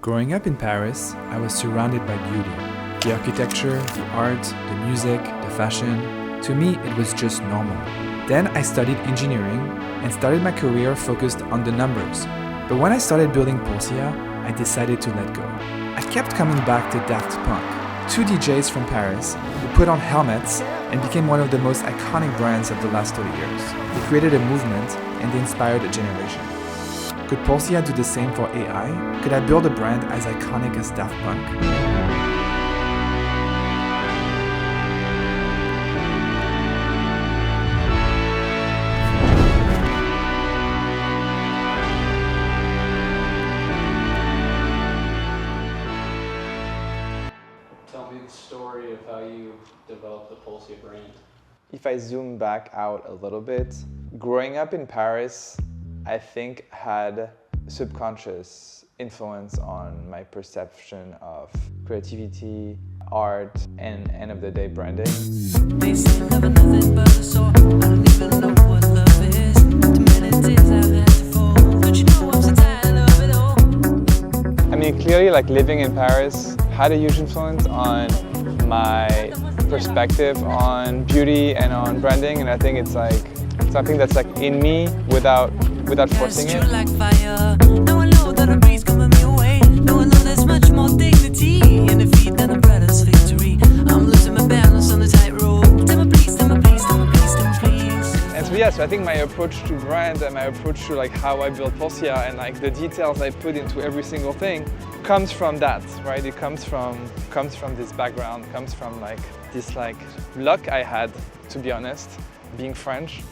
Growing up in Paris, I was surrounded by beauty. The architecture, the art, the music, the fashion. To me, it was just normal. Then I studied engineering and started my career focused on the numbers. But when I started building Pulsia, I decided to let go. I kept coming back to Daft Punk, two DJs from Paris who put on helmets and became one of the most iconic brands of the last 30 years. They created a movement and they inspired a generation. Could Pulsia do the same for AI? Could I build a brand as iconic as Daft Punk? Tell me the story of how you developed the Pulsia brand. If I zoom back out a little bit, growing up in Paris, I think had subconscious influence on my perception of creativity, art, and end of the day branding. I mean, clearly like living in Paris had a huge influence on my perspective on beauty and on branding, and I think it's like something that's like in me without forcing it. No one knows that a breeze coming me away. No one knows there's much more dignity in defeat than a brother's victory. I'm losing my balance on the tightrope. Tell me please, tell me please, tell me please, tell me please. And so yeah, so I think my approach to brand and my approach to like how I build Pulsia and like the details I put into every single thing comes from that, right? It comes from this background, comes from like this like luck I had, to be honest, being French.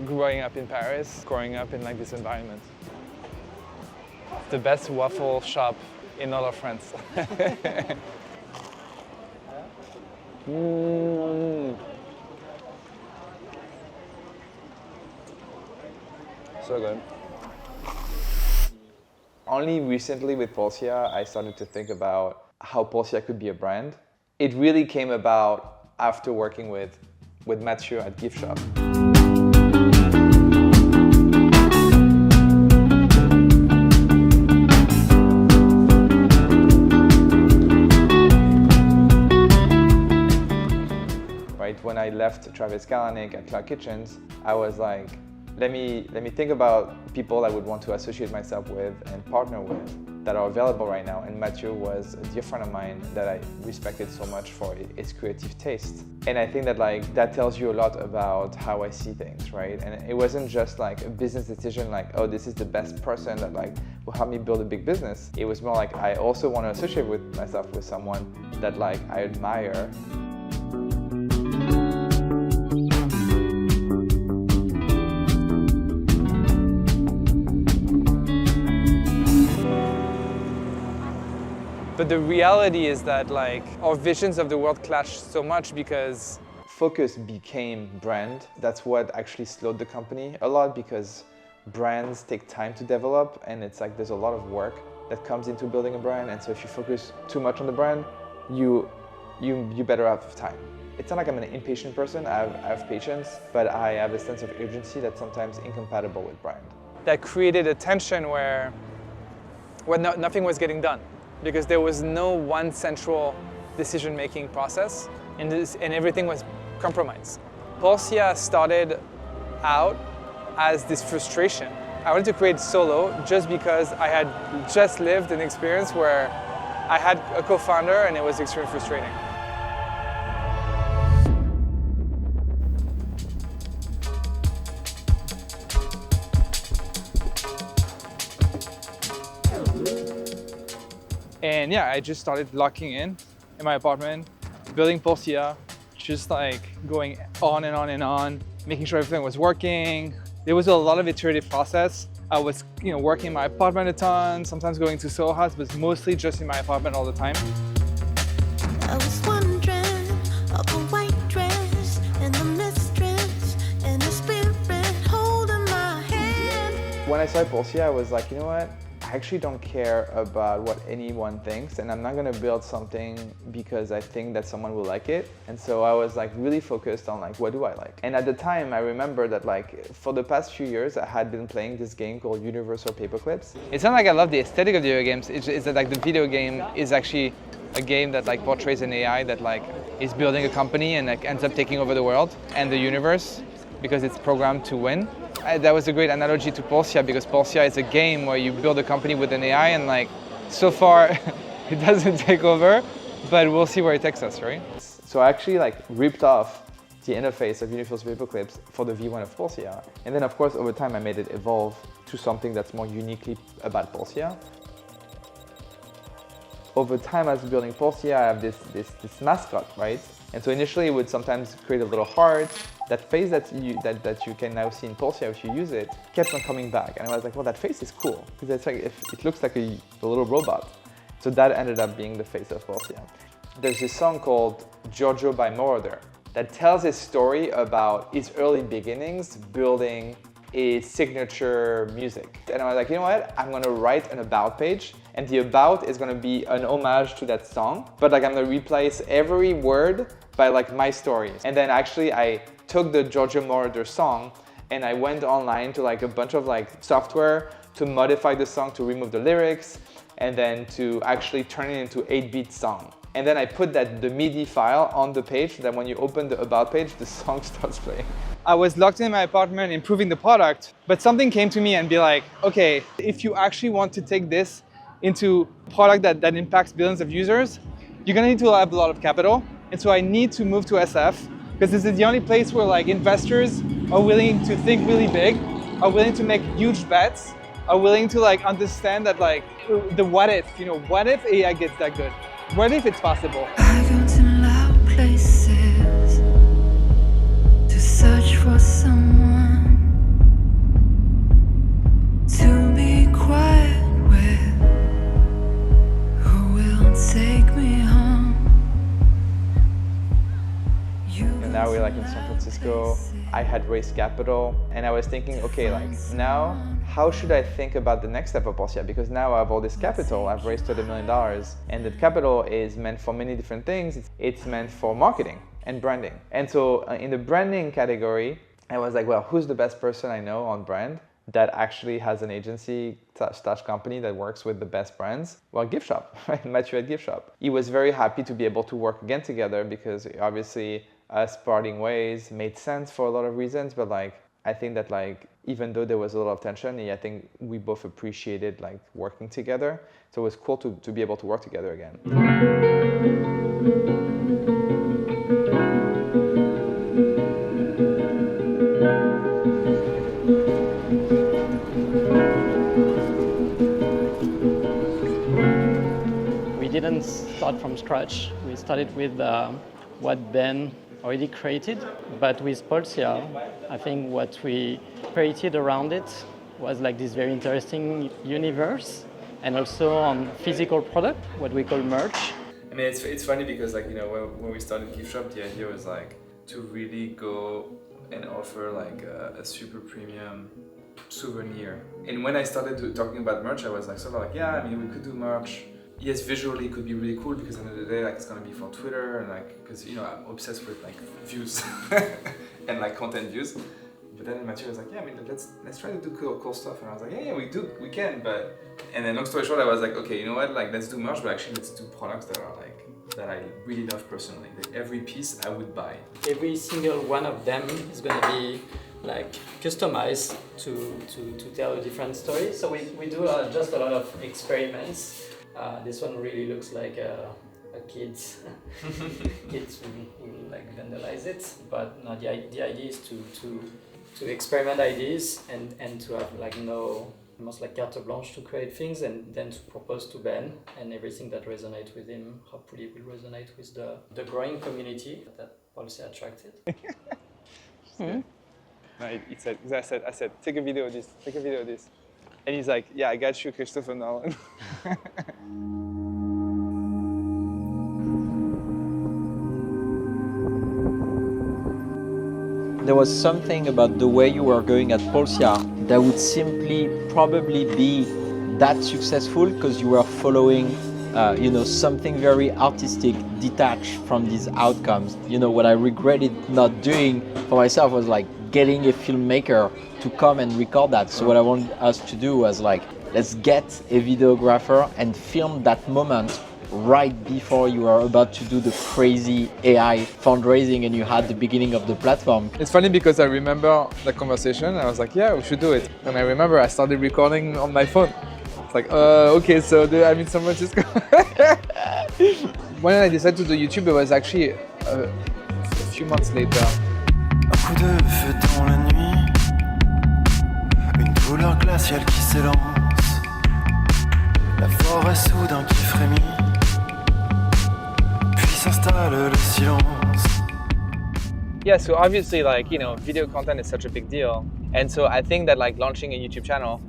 Growing up in Paris, growing up in like this environment. It's the best waffle shop in all of France. So good. Only recently with Pulsia, I started to think about how Pulsia could be a brand. It really came about after working with Mathieu at Gift Shop. Right, when I left Travis Kalanick at Cloud Kitchens, I was like, let me think about people I would want to associate myself with and partner with that are available right now. And Mathieu was a dear friend of mine that I respected so much for his creative taste. And I think that like that tells you a lot about how I see things, right? And it wasn't just like a business decision like, oh, this is the best person that like will help me build a big business. It was more like I also want to associate with myself with someone that like I admire. But the reality is that like our visions of the world clashed so much because focus became brand. That's what actually slowed the company a lot because brands take time to develop and it's like there's a lot of work that comes into building a brand. And so if you focus too much on the brand, you better have time. It's not like I'm an impatient person, I have patience, but I have a sense of urgency that's sometimes incompatible with brand. That created a tension where nothing was getting done. Because there was no one central decision-making process and everything was compromised. Pulsia started out as this frustration. I wanted to create solo just because I had just lived an experience where I had a co-founder and it was extremely frustrating. And yeah, I just started locking in my apartment, building Pulsia, just like going on and on and on, making sure everything was working. There was a lot of iterative process. I was, working in my apartment a ton, sometimes going to Soho House, but mostly just in my apartment all the time. I was wondering of the white dress and the mistress and the spirit holding my hand. When I started Pulsia, I was like, you know what? I I actually don't care about what anyone thinks, and I'm not gonna build something because I think that someone will like it. And so I was like really focused on like, what do I like? And at the time, I remember that like for the past few years, I had been playing this game called Universal Paperclips. It's not like I love the aesthetic of video games, it's that like the video game is actually a game that like portrays an AI that like is building a company and like ends up taking over the world and the universe because it's programmed to win. That was a great analogy to Pulsia, because Pulsia is a game where you build a company with an AI, and like so far it doesn't take over, but we'll see where it takes us, right? So I actually like ripped off the interface of Universal Paperclips for the V1 of Pulsia. And then of course over time I made it evolve to something that's more uniquely about Pulsia. Over time, as building Pulsia, I have this mascot, right? And so initially, it would sometimes create a little heart. That face that you can now see in Pulsia if you use it kept on coming back. And I was like, well, that face is cool, because it's like, it looks like a little robot. So that ended up being the face of Pulsia. There's this song called Giorgio by Moroder that tells his story about his early beginnings building a signature music. And I was like, you know what? I'm gonna write an about page, and the about is gonna be an homage to that song, but like I'm gonna replace every word by like my stories. And then actually I took the Giorgio Moroder song and I went online to like a bunch of like software to modify the song to remove the lyrics and then to actually turn it into 8-beat song. And then I put the MIDI file on the page so that when you open the about page, the song starts playing. I was locked in my apartment improving the product, but something came to me and be like, okay, if you actually want to take this into a product that impacts billions of users, you're gonna need to have a lot of capital. And so I need to move to SF, because this is the only place where like investors are willing to think really big, are willing to make huge bets, are willing to like understand that like the what if, you know, what if AI gets that good? What if it's possible? I go to loud places to search for someone to be quiet with, who will take me home. And now we're like in San Francisco. I had raised capital and I was thinking, okay, like now, how should I think about the next step of Pulsia? Because now I have all this capital, I've raised $30 million, and the capital is meant for many different things. It's meant for marketing and branding. And so in the branding category, I was like, well, who's the best person I know on brand that actually has an agency slash company that works with the best brands? Well, Gift Shop, right? Matthew at Gift Shop. He was very happy to be able to work again together, because obviously us parting ways made sense for a lot of reasons, but like I think that like even though there was a lot of tension, I think we both appreciated like working together. So it was cool to be able to work together again. We didn't start from scratch. We started with what Ben already created, but with Pulsia, I think what we created around it was like this very interesting universe, and also on physical product, what we call merch. I mean, it's funny because like, you know, when we started Gift Shop, the idea was like to really go and offer like a super premium souvenir. And when I started talking about merch, I was like sort of like, yeah, I mean, we could do merch. Yes, visually it could be really cool, because at the end of the day, like it's gonna be for Twitter, and like, because you know I'm obsessed with like views and like content views. But then Mathieu was like, yeah, I mean, let's try to do cool stuff, and I was like, yeah, we can, but. And then long story short, I was like, okay, you know what, like let's do merch, but actually let's do products that are like that I really love personally. Like every piece I would buy. Every single one of them is going to be like customized to tell a different story. So we do just a lot of experiments. This one really looks like a kids will like vandalize it, but no, the idea is to experiment ideas and to have like almost like carte blanche to create things, and then to propose to Ben, and everything that resonates with him hopefully will resonate with the growing community that Pulsia attracted. No, I said, take a video of this. And he's like, yeah, I got you, Christopher Nolan. There was something about the way you were going at Pulsia that would simply probably be that successful because you were following something very artistic, detached from these outcomes. What I regretted not doing for myself was like getting a filmmaker to come and record that. So what I wanted us to do was like, let's get a videographer and film that moment right before you are about to do the crazy AI fundraising and you had the beginning of the platform. It's funny because I remember the conversation and I was like, yeah, we should do it. And I remember I started recording on my phone. It's like, okay, so I'm in San Francisco. When I decided to do YouTube, it was actually a few months later. Un coup de feu dans la nuit, une douleur glaciale qui s'élance, la forêt soudain qui frémit, puis s'installe le silence. Yeah, so obviously video content is such a big deal. And so I think that launching a YouTube channel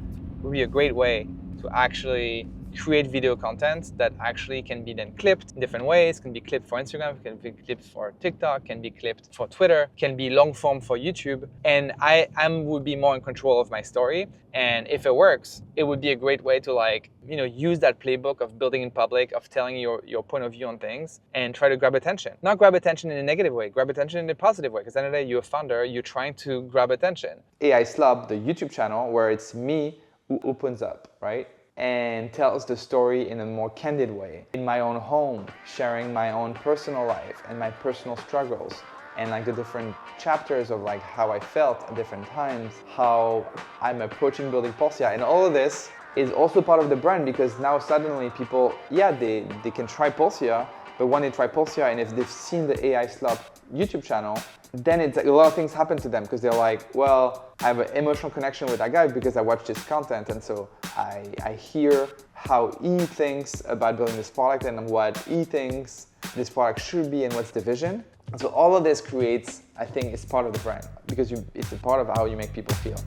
would be a great way to actually create video content that actually can be then clipped in different ways, can be clipped for Instagram, can be clipped for TikTok, can be clipped for Twitter, can be long form for YouTube. And I would be more in control of my story. And if it works, it would be a great way to use that playbook of building in public, of telling your point of view on things and try to grab attention. Not grab attention in a negative way, grab attention in a positive way. Because at the end of the day, you're a founder, you're trying to grab attention. AI Slub, the YouTube channel, where it's me who opens up, right? And tells the story in a more candid way. In my own home, sharing my own personal life and my personal struggles and the different chapters of how I felt at different times, how I'm approaching building Pulsia. And all of this is also part of the brand because now suddenly people, they can try Pulsia, but when they try Pulsia and if they've seen the AI Slub YouTube channel, then a lot of things happen to them because they're like, well, I have an emotional connection with that guy because I watched his content, and so I hear how he thinks about building this product and what he thinks this product should be and what's the vision. And so all of this creates, I think, is part of the brand because it's a part of how you make people feel.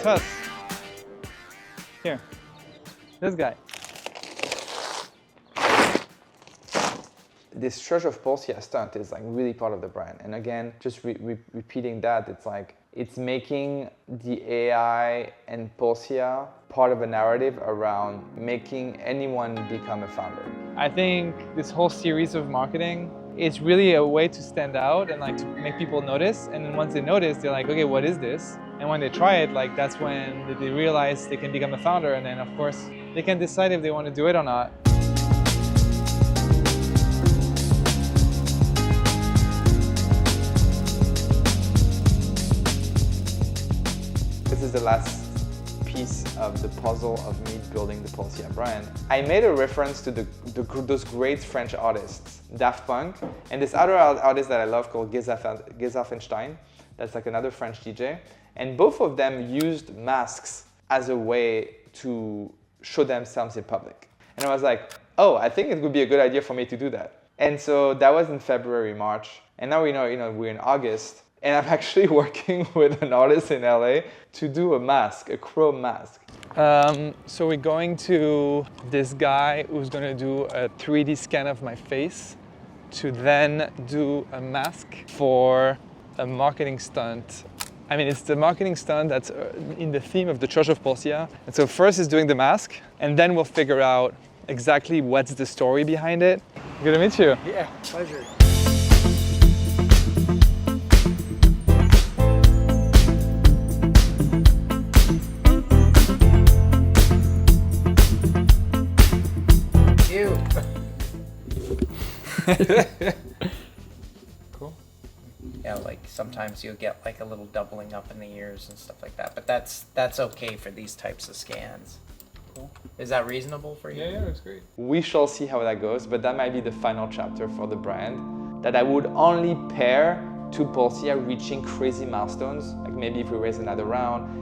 Us. Here, this guy. This Church of Pulsia stunt is really part of the brand. And again, just repeating that, it's making the AI and Pulsia part of a narrative around making anyone become a founder. I think this whole series of marketing is really a way to stand out and to make people notice. And then once they notice, they're like, okay, what is this? And when they try it, that's when they realize they can become a founder. And then of course, they can decide if they want to do it or not. This is the last piece of the puzzle of me building the Pulsia brand. I made a reference to those great French artists, Daft Punk, and this other artist that I love called Geza. That's another French DJ. And both of them used masks as a way to show themselves in public. And I was like, oh, I think it would be a good idea for me to do that. And so that was in February, March. And now we know we're in August. And I'm actually working with an artist in LA to do a mask, a chrome mask. So we're going to this guy who's going to do a 3D scan of my face to then do a mask for a marketing stunt. I mean, it's the marketing stunt that's in the theme of the Church of Pulsia. And so first is doing the mask, and then we'll figure out exactly what's the story behind it. Good to meet you. Yeah, pleasure. Cool. Yeah, sometimes you'll get a little doubling up in the ears and stuff like that, but that's okay for these types of scans. Cool. Is that reasonable for you? Yeah, that's great. We shall see how that goes, but that might be the final chapter for the brand, that I would only pair to Pulsia reaching crazy milestones, maybe if we raise another round.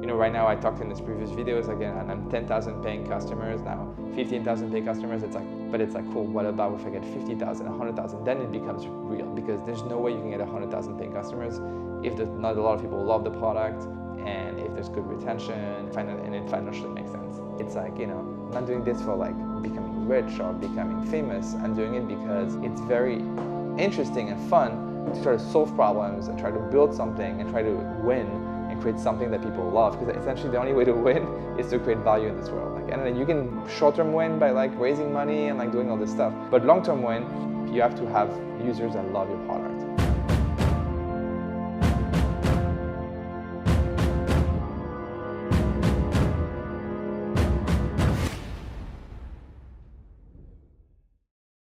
Right now I talked in this previous videos, again, and I'm 10,000 paying customers now, 15,000 paying customers, but it's cool, what about if I get 50,000, 100,000, then it becomes real, because there's no way you can get 100,000 paying customers if not a lot of people love the product and if there's good retention, and it financially makes sense. It's like, you know, I'm not doing this for like becoming rich or becoming famous. I'm doing it because it's very interesting and fun to try to solve problems and try to build something and try to win and create something that people love. Because essentially the only way to win is to create value in this world. Like, and then you can short-term win by like raising money and like doing all this stuff, but long-term win, you have to have users that love your product.